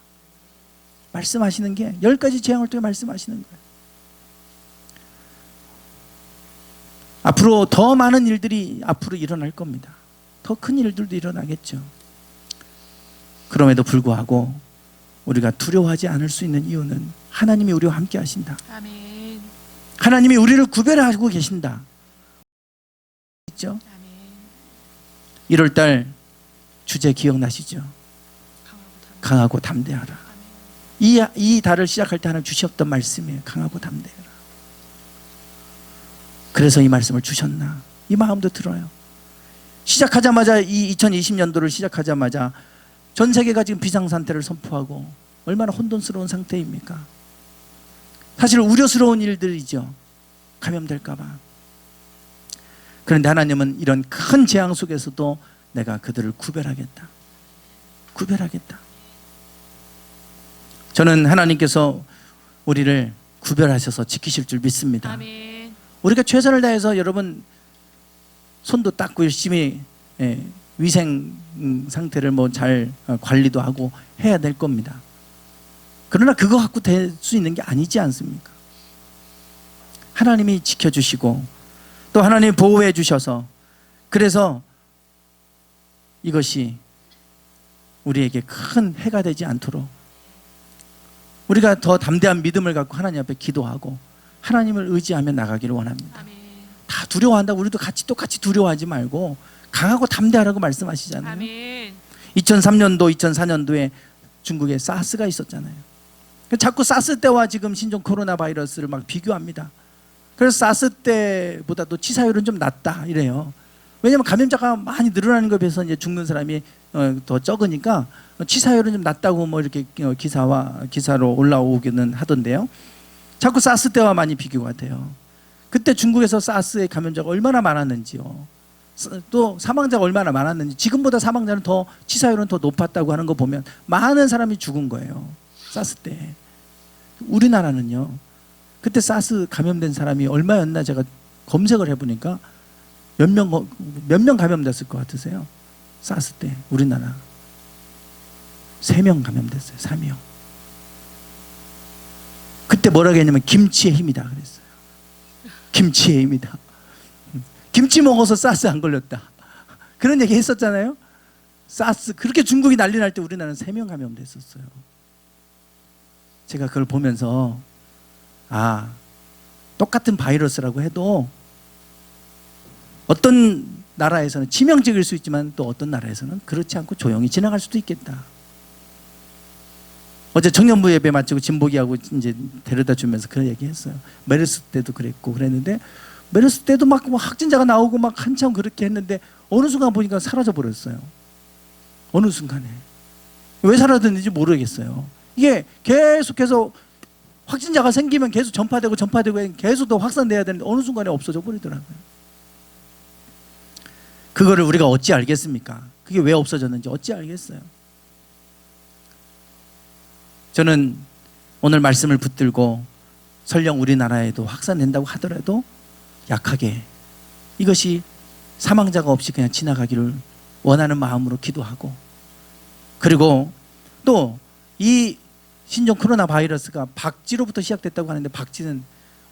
말씀하시는 게 10가지 재앙을 통해 말씀하시는 거예요. 앞으로 더 많은 일들이 앞으로 일어날 겁니다. 더 큰 일들도 일어나겠죠. 그럼에도 불구하고 우리가 두려워하지 않을 수 있는 이유는 하나님이 우리와 함께 하신다. 아멘. 하나님이 우리를 구별하고 계신다. 있죠? 1월달 주제 기억나시죠? 강하고 담대하라. 이 달을 시작할 때 하나님 주셨던 말씀이에요. 강하고 담대하라. 그래서 이 말씀을 주셨나? 이 마음도 들어요. 시작하자마자 이 2020년도를 시작하자마자 전 세계가 지금 비상상태를 선포하고 얼마나 혼돈스러운 상태입니까? 사실 우려스러운 일들이죠. 감염될까 봐. 그런데 하나님은 이런 큰 재앙 속에서도 내가 그들을 구별하겠다. 구별하겠다. 저는 하나님께서 우리를 구별하셔서 지키실 줄 믿습니다. 아멘. 우리가 최선을 다해서 여러분 손도 닦고 열심히 위생 상태를 뭐 잘 관리도 하고 해야 될 겁니다. 그러나 그거 갖고 될 수 있는 게 아니지 않습니까? 하나님이 지켜주시고 또 하나님이 보호해 주셔서 그래서 이것이 우리에게 큰 해가 되지 않도록 우리가 더 담대한 믿음을 갖고 하나님 앞에 기도하고 하나님을 의지하며 나가기를 원합니다. 아멘. 다 두려워한다고 우리도 똑같이 두려워하지 말고 강하고 담대하라고 말씀하시잖아요. 아멘. 2003년도, 2004년도에 중국에 사스가 있었잖아요. 자꾸 사스 때와 지금 신종 코로나 바이러스를 막 비교합니다. 그래서 사스 때보다도 치사율은 좀 낮다 이래요. 왜냐하면 감염자가 많이 늘어나는 것에 비해서 이제 죽는 사람이 더 적으니까 치사율은 좀 낮다고 뭐 이렇게 기사로 올라오기는 하던데요. 자꾸 사스 때와 많이 비교가 돼요. 그때 중국에서 사스의 감염자가 얼마나 많았는지요. 또 사망자가 얼마나 많았는지, 지금보다 사망자는 더 치사율은 더 높았다고 하는 거 보면 많은 사람이 죽은 거예요. 사스 때. 우리나라는요, 그때 사스 감염된 사람이 얼마였나 제가 검색을 해보니까 몇 명 감염됐을 것 같으세요? 사스 때 우리나라 3명 감염됐어요. 3명. 그때 뭐라고 했냐면 김치의 힘이다 그랬어요. 김치의 힘이다. 김치 먹어서 사스 안 걸렸다. 그런 얘기 했었잖아요. 사스 그렇게 중국이 난리 날 때 우리나라는 3명 감염됐었어요. 제가 그걸 보면서 똑같은 바이러스라고 해도 어떤 나라에서는 치명적일 수 있지만 또 어떤 나라에서는 그렇지 않고 조용히 지나갈 수도 있겠다. 어제 청년부 예배 마치고 진복이하고 이제 데려다 주면서 그런 얘기했어요. 메르스 때도 그랬고 그랬는데 메르스 때도 막 확진자가 나오고 막 한참 그렇게 했는데 어느 순간 보니까 사라져 버렸어요. 어느 순간에 왜 사라졌는지 모르겠어요. 이게 계속해서 확진자가 생기면 계속 전파되고 계속 더 확산돼야 되는데 어느 순간에 없어져 버리더라고요. 그거를 우리가 어찌 알겠습니까? 그게 왜 없어졌는지 어찌 알겠어요? 저는 오늘 말씀을 붙들고 설령 우리나라에도 확산된다고 하더라도 약하게 이것이 사망자가 없이 그냥 지나가기를 원하는 마음으로 기도하고, 그리고 또 이 신종 코로나 바이러스가 박쥐로부터 시작됐다고 하는데 박쥐는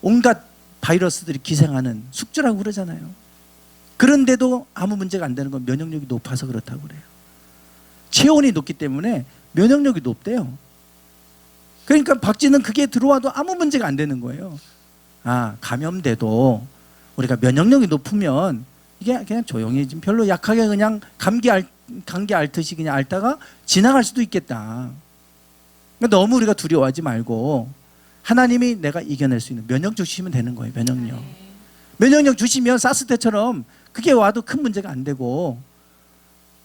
온갖 바이러스들이 기생하는 숙주라고 그러잖아요. 그런데도 아무 문제가 안 되는 건 면역력이 높아서 그렇다고 그래요. 체온이 높기 때문에 면역력이 높대요. 그러니까 박쥐는 그게 들어와도 아무 문제가 안 되는 거예요. 감염돼도 우리가 면역력이 높으면 이게 그냥 조용히 좀 별로 약하게 그냥 감기 앓듯이 그냥 앓다가 지나갈 수도 있겠다. 그러니까 너무 우리가 두려워하지 말고 하나님이 내가 이겨낼 수 있는 면역 주시면 되는 거예요. 면역력 주시면 사스 때처럼 그게 와도 큰 문제가 안 되고,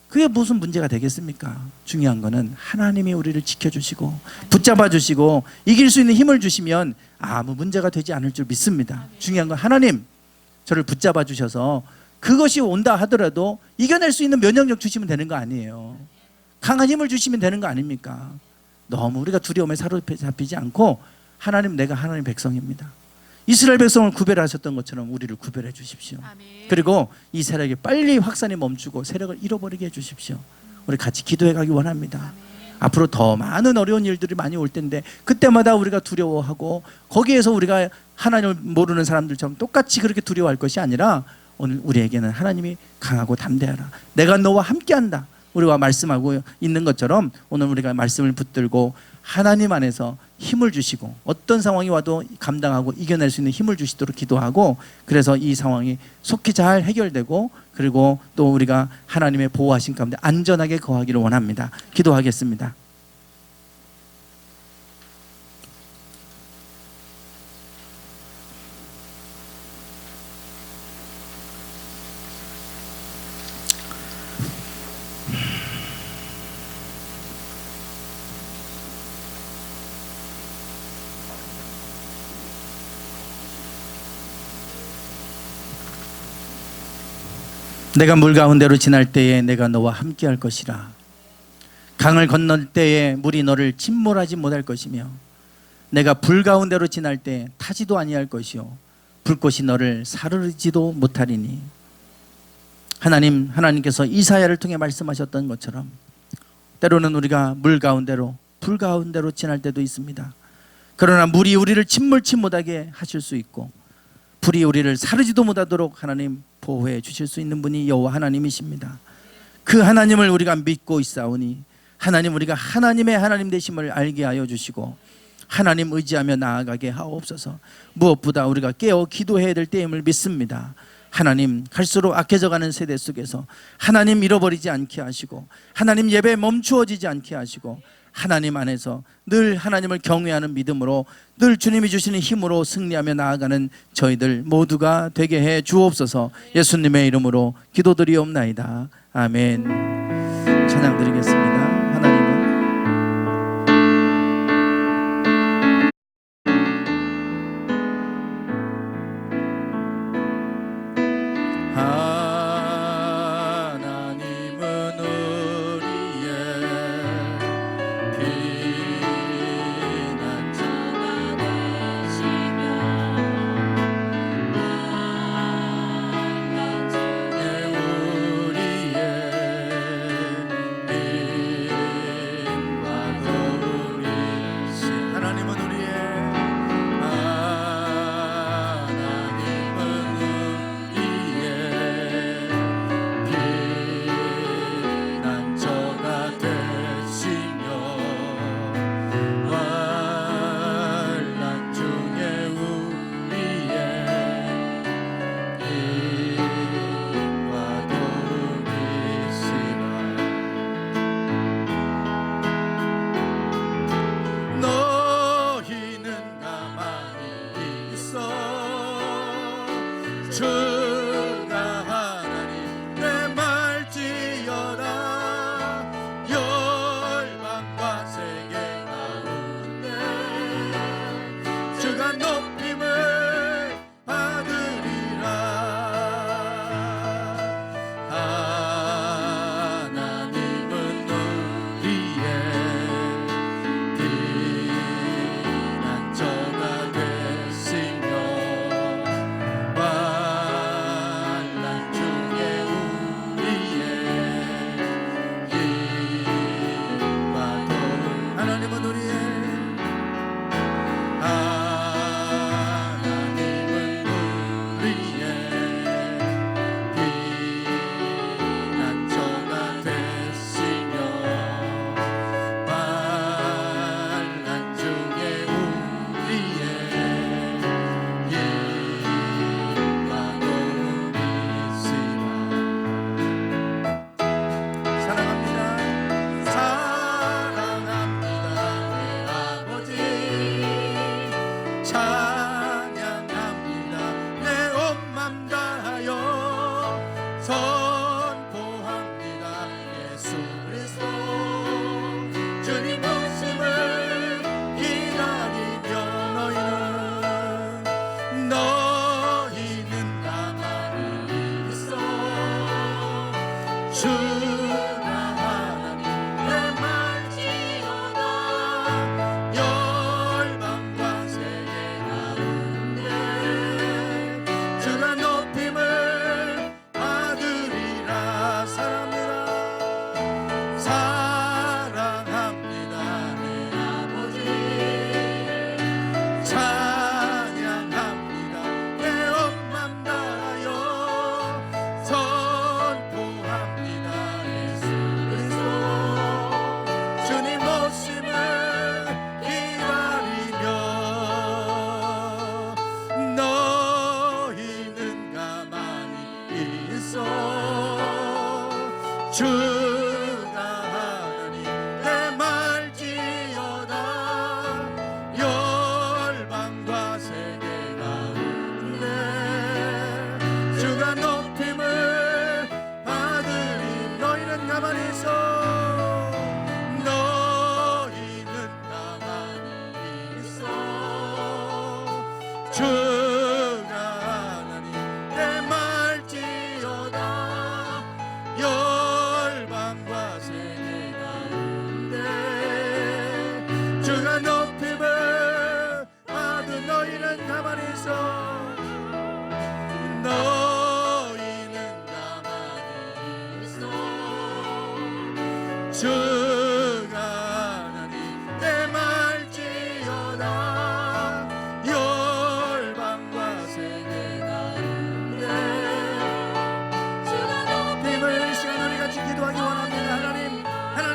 그게 무슨 문제가 되겠습니까? 중요한 거는 하나님이 우리를 지켜주시고 붙잡아 주시고 이길 수 있는 힘을 주시면 아무 문제가 되지 않을 줄 믿습니다. 중요한 건 하나님 저를 붙잡아 주셔서 그것이 온다 하더라도 이겨낼 수 있는 면역력 주시면 되는 거 아니에요. 강한 힘을 주시면 되는 거 아닙니까? 너무 우리가 두려움에 사로잡히지 않고 하나님, 내가 하나님 백성입니다. 이스라엘 백성을 구별하셨던 것처럼 우리를 구별해 주십시오. 아멘. 그리고 이 세력이 빨리 확산이 멈추고 세력을 잃어버리게 해 주십시오. 우리 같이 기도해 가기 원합니다. 아멘. 앞으로 더 많은 어려운 일들이 많이 올 텐데 그때마다 우리가 두려워하고 거기에서 우리가 하나님을 모르는 사람들처럼 똑같이 그렇게 두려워할 것이 아니라 오늘 우리에게는 하나님이 강하고 담대하라, 내가 너와 함께한다, 우리와 말씀하고 있는 것처럼 오늘 우리가 말씀을 붙들고 하나님 안에서 힘을 주시고 어떤 상황이 와도 감당하고 이겨낼 수 있는 힘을 주시도록 기도하고, 그래서 이 상황이 속히 잘 해결되고 그리고 또 우리가 하나님의 보호하신 가운데 안전하게 거하기를 원합니다. 기도하겠습니다. 내가 물 가운데로 지날 때에 내가 너와 함께 할 것이라. 강을 건널 때에 물이 너를 침몰하지 못할 것이며 내가 불 가운데로 지날 때 타지도 아니할 것이요 불꽃이 너를 사르르지도 못하리니. 하나님께서 이사야를 통해 말씀하셨던 것처럼 때로는 우리가 물 가운데로 불 가운데로 지날 때도 있습니다. 그러나 물이 우리를 침몰치 못하게 하실 수 있고 불이 우리를 사르지도 못하도록 하나님 보호해 주실 수 있는 분이 여호와 하나님이십니다. 그 하나님을 우리가 믿고 있사오니 하나님, 우리가 하나님의 하나님 되심을 알게 하여 주시고 하나님 의지하며 나아가게 하옵소서. 무엇보다 우리가 깨어 기도해야 될 때임을 믿습니다. 하나님, 갈수록 악해져가는 세대 속에서 하나님 잃어버리지 않게 하시고 하나님 예배 멈추어지지 않게 하시고 하나님 안에서 늘 하나님을 경외하는 믿음으로 늘 주님이 주시는 힘으로 승리하며 나아가는 저희들 모두가 되게 해 주옵소서. 예수님의 이름으로 기도드리옵나이다. 아멘. 찬양 드리겠습니다. 하나님은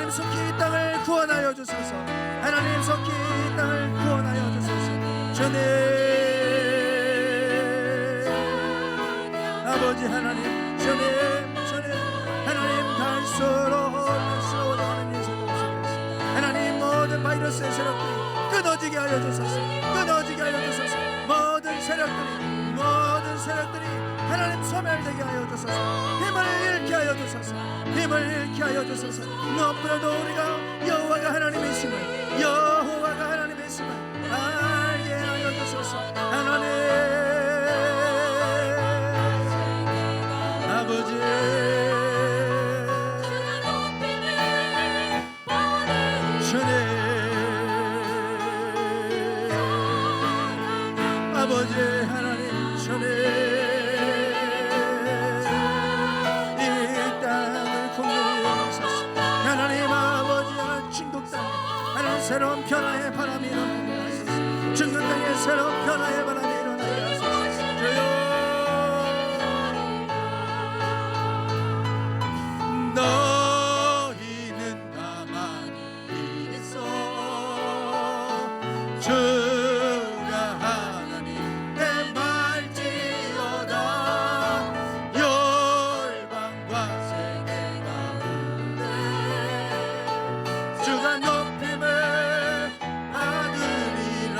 하나님 속히 이 땅을 구원하여 주소서. 하나님 속히 이 땅을 구원하여 주소서. 주님 아버지 하나님, 주님 하나님 갈수록 오래가는 예수 그리스도 하나님 모든 바이러스의 세력들이 끊어지게 하여 주소서. 끊어지게 하여 주소서. 모든 세력들이 하나님 소멸되게 하여 주소서. 힘을 잃게 하여 주소서. 힘을 잃게 하여 주소서. 무엇보다도 우리가 여호와가 하나님이심을, 여호와가 하나님이심을 알게 하여 주소서. 하나님 아버지 주님 아버지 하나님 주님 이 땅을 공유해 주소서. 하나님 아버지 하나님 중국 땅에 하나님 새로운 변화의 바람이 일어나게 하소서. 중국 땅에 새로운 변화의 바람이 일어나게 하소서. 주여 너희는 가만히 있어. 주가 하나님 내 말지어다. 열방과 세계 가운데 주가 높임을 받으리라.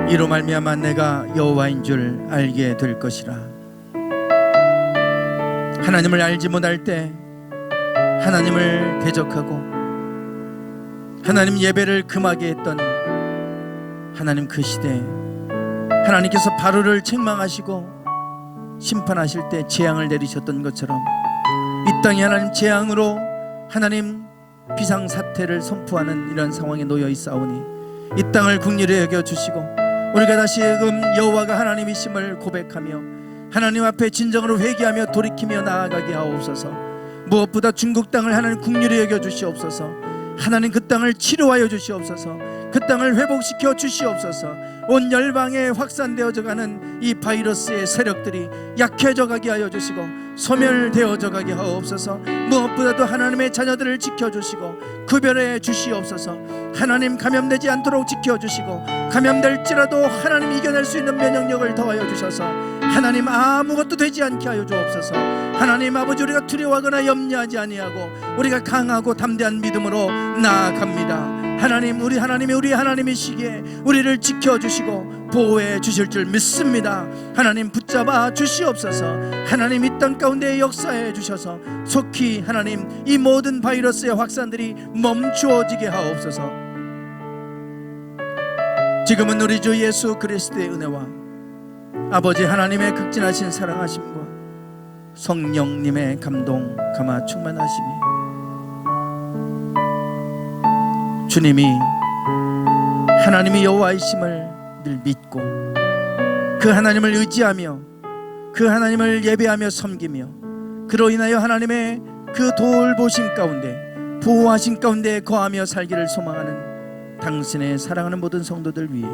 이로 말미암아 내가 여호와인 줄 알게 될 것이라. 하나님을 알지 못할 때 하나님을 대적하고 하나님 예배를 금하게 했던 하나님 그 시대에 하나님께서 바로를 책망하시고 심판하실 때 재앙을 내리셨던 것처럼 이 땅이 하나님 재앙으로 하나님 비상사태를 선포하는 이런 상황에 놓여 있사오니 이 땅을 긍휼히 여겨주시고 우리가 다시금 여호와가 하나님이심을 고백하며 하나님 앞에 진정으로 회개하며 돌이키며 나아가게 하옵소서. 무엇보다 중국 땅을 하나님 긍휼히 여겨 주시옵소서. 하나님 그 땅을 치료하여 주시옵소서. 그 땅을 회복시켜 주시옵소서. 온 열방에 확산되어져 가는 이 바이러스의 세력들이 약해져 가게 하여 주시고 소멸되어져 가게 하옵소서. 무엇보다도 하나님의 자녀들을 지켜주시고 구별해 주시옵소서. 하나님 감염되지 않도록 지켜주시고 감염될지라도 하나님 이겨낼 수 있는 면역력을 더하여 주셔서 하나님 아무것도 되지 않게 하여 주옵소서. 하나님 아버지 우리가 두려워하거나 염려하지 아니하고 우리가 강하고 담대한 믿음으로 나아갑니다. 하나님 우리 하나님이 우리 하나님이시기에 우리를 지켜주시고 보호해 주실 줄 믿습니다. 하나님 붙잡아 주시옵소서. 하나님 이 땅 가운데 역사해 주셔서 속히 하나님 이 모든 바이러스의 확산들이 멈추어지게 하옵소서. 지금은 우리 주 예수 그리스도의 은혜와 아버지 하나님의 극진하신 사랑하심과 성령님의 감동 감화 충만하심이 주님이 하나님이 여호와이심을 늘 믿고 그 하나님을 의지하며 그 하나님을 예배하며 섬기며 그로 인하여 하나님의 그 돌보심 가운데 보호하심 가운데 거하며 살기를 소망하는 당신의 사랑하는 모든 성도들 위해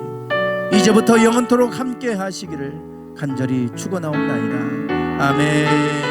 이제부터 영원토록 함께 하시기를 간절히 축원하옵나이다. 아멘.